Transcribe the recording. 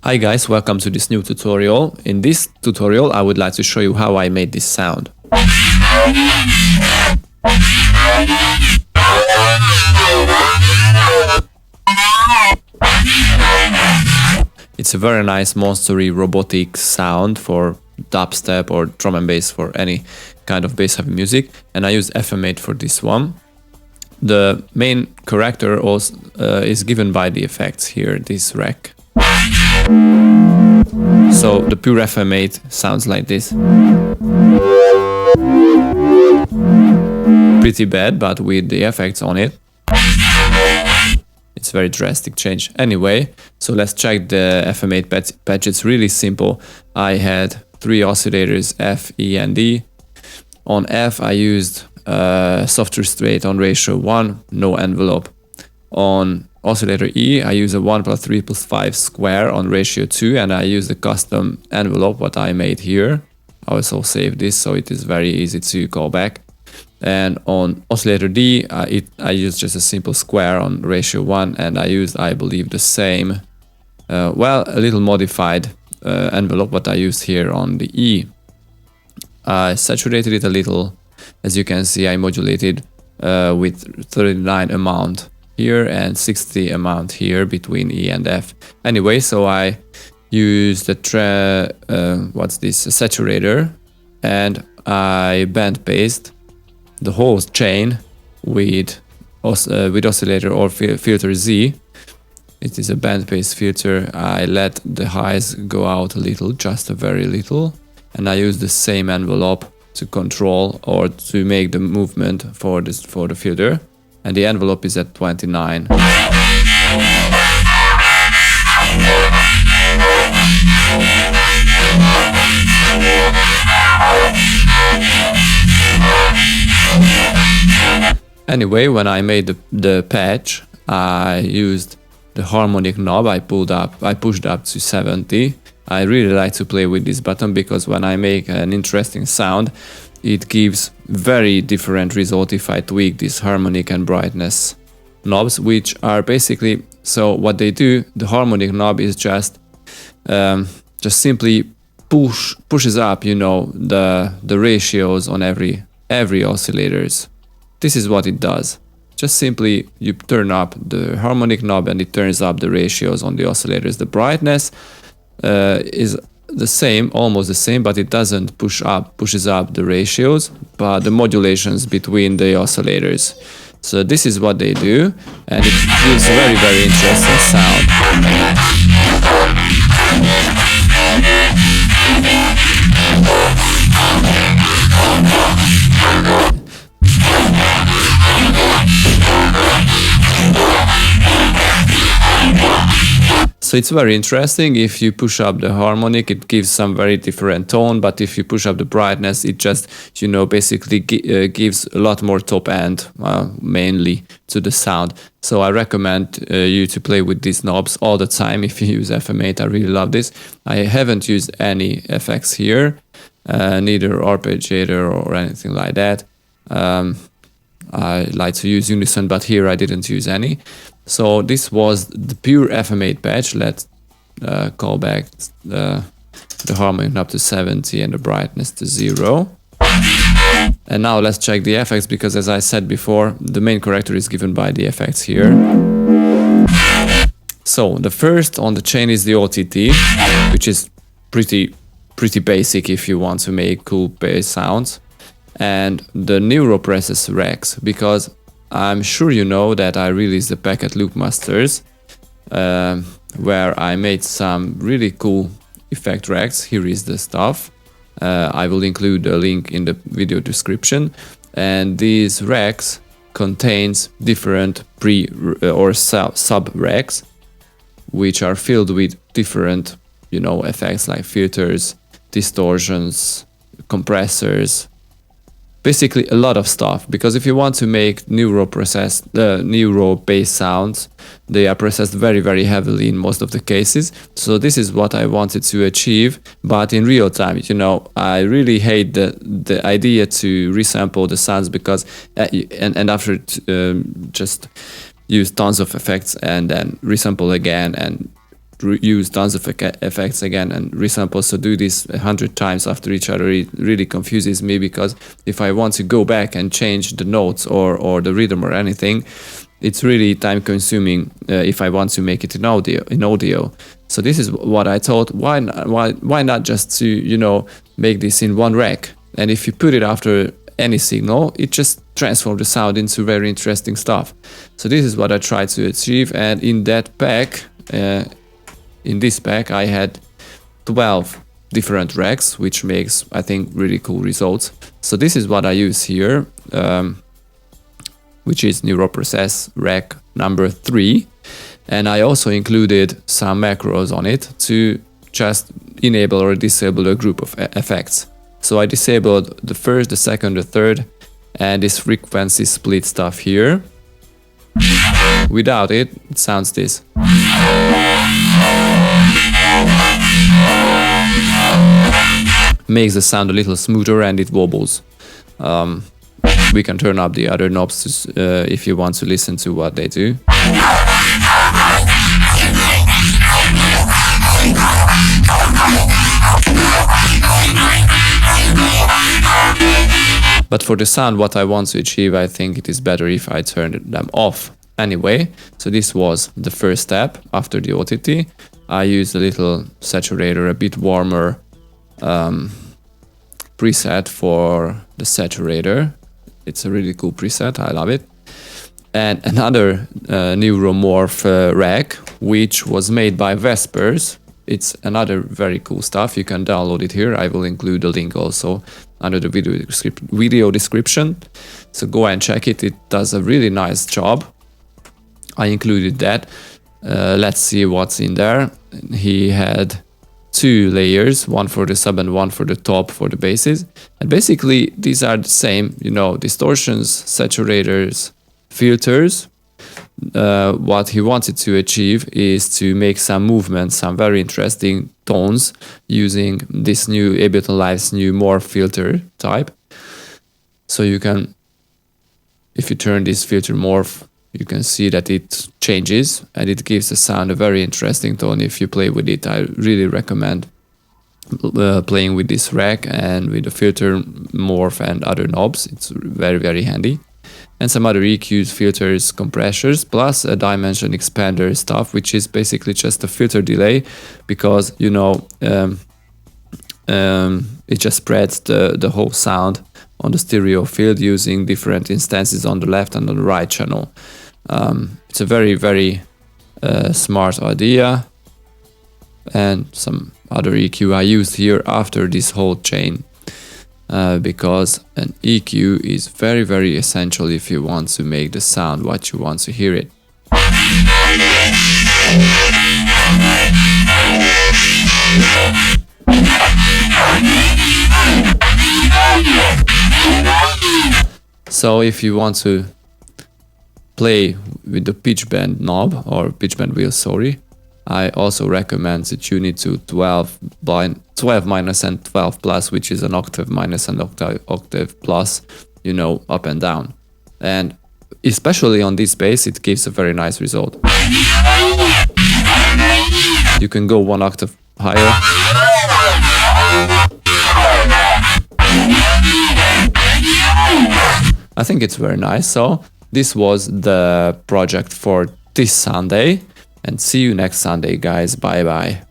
Hi guys, welcome to this new tutorial. In this tutorial I would like to show you how I made this sound. It's a very nice Monstery Robotic sound for dubstep or drum and bass, for any kind of bass heavy music, and I use FM8 for this one. The main character also is given by the effects here, this rack. So the pure FM8 sounds like this. Pretty bad, but with the effects on it, it's very drastic change. Anyway, so let's check the FM8 patch. It's really simple. I had 3 oscillators, F, E and D. On F I used soft straight on ratio 1, no envelope. On oscillator E I use a 1 + 3 + 5 square on ratio 2, and I use the custom envelope what I made here. I also save this so it is very easy to call back. And on oscillator D I use just a simple square on ratio 1, and I used, I believe, the same well, a little modified envelope what I used here on the E. I saturated it a little. As you can see, I modulated with 39 amount here and 60 amount here between E and F. Anyway, so I used the what's this, a saturator, and I band paced the whole chain with oscillator or filter Z. It is a band paste filter. I let the highs go out a little, just a very little, and I use the same envelope to control or to make the movement for the filter, and the envelope is at 29. Anyway, when I made the patch, I used the harmonic knob. I pushed up to 70. I really like to play with this button because when I make an interesting sound, it gives very different result if I tweak this harmonic and brightness knobs, which are basically, so what they do, the harmonic knob is just simply pushes up, you know, the ratios on every oscillators. This is what it does. Just simply you turn up the harmonic knob and it turns up the ratios on the oscillators. The brightness is the same, almost the same, but it doesn't pushes up the ratios, but the modulations between the oscillators. So this is what they do, and it gives a very, very interesting sound. So it's very interesting. If you push up the harmonic, it gives some very different tone, but if you push up the brightness, it just, you know, basically gives a lot more top end, mainly to the sound. So I recommend you to play with these knobs all the time if you use FM8. I really love this. I haven't used any effects here, neither arpeggiator or anything like that. I like to use unison, but here I didn't use any. So this was the pure FM8 patch. Let's call back the harmonic knob to 70 and the brightness to 0. And now let's check the effects, because as I said before, the main character is given by the effects here. So the first on the chain is the OTT, which is pretty basic if you want to make cool bass sounds. And the Neuro presses racks, because I'm sure you know that I released a pack at Loopmasters where I made some really cool effect racks. Here is the stuff. I will include a link in the video description. And these racks contains different or sub racks, which are filled with different, you know, effects like filters, distortions, compressors. Basically a lot of stuff, because if you want to make Neuro bass sounds, they are processed very, very heavily in most of the cases. So this is what I wanted to achieve, but in real time. You know, I really hate the idea to resample the sounds, because and after just use tons of effects and then resample again and use tons of effects again and resample. So do this 100 times after each other. It really confuses me, because if I want to go back and change the notes or the rhythm or anything, it's really time consuming if I want to make it in audio. So this is what I thought, why not just to, you know, make this in one rack, and if you put it after any signal, it just transforms the sound into very interesting stuff. So this is what I tried to achieve, and in that pack, in this pack, I had 12 different racks, which makes, I think, really cool results. So this is what I use here, which is Neuro process rack number 3, and I also included some macros on it to just enable or disable a group of effects. So I disabled the first, the second, the third, and this frequency split stuff here. Without it, it sounds this. Makes the sound a little smoother and it wobbles. We can turn up the other knobs if you want to listen to what they do. But for the sound, what I want to achieve, I think it is better if I turn them off. Anyway, so this was the first step after the OTT. I used a little saturator, a bit warmer preset for the saturator. It's a really cool preset, I love it. And another Neuromorph rack, which was made by Vespers. It's another very cool stuff. You can download it here. I will include the link also under the video description. So go and check it. It does a really nice job. I included that. Let's see what's in there. He had 2 layers, one for the sub and one for the top for the basses. And basically these are the same, you know, distortions, saturators, filters. What he wanted to achieve is to make some movement, some very interesting tones using this new Ableton Live's new morph filter type. So you can, if you turn this filter morph, you can see that it changes and it gives the sound a very interesting tone if you play with it. I really recommend playing with this rack and with the filter morph and other knobs. It's very, very handy. And some other EQs, filters, compressors, plus a dimension expander stuff, which is basically just a filter delay, because, you know, it just spreads the whole sound on the stereo field using different instances on the left and on the right channel. It's a very, very smart idea. And some other EQ I used here after this whole chain. Because an EQ is very, very essential if you want to make the sound what you want to hear it. So if you want to play with the pitch bend knob or pitch bend wheel, sorry, I also recommend to tune it to 12 minus and 12 plus, which is an octave minus and octave plus, you know, up and down. And especially on this bass, it gives a very nice result. You can go 1 octave higher. I think it's very nice. So this was the project for this Sunday. And see you next Sunday, guys. Bye bye.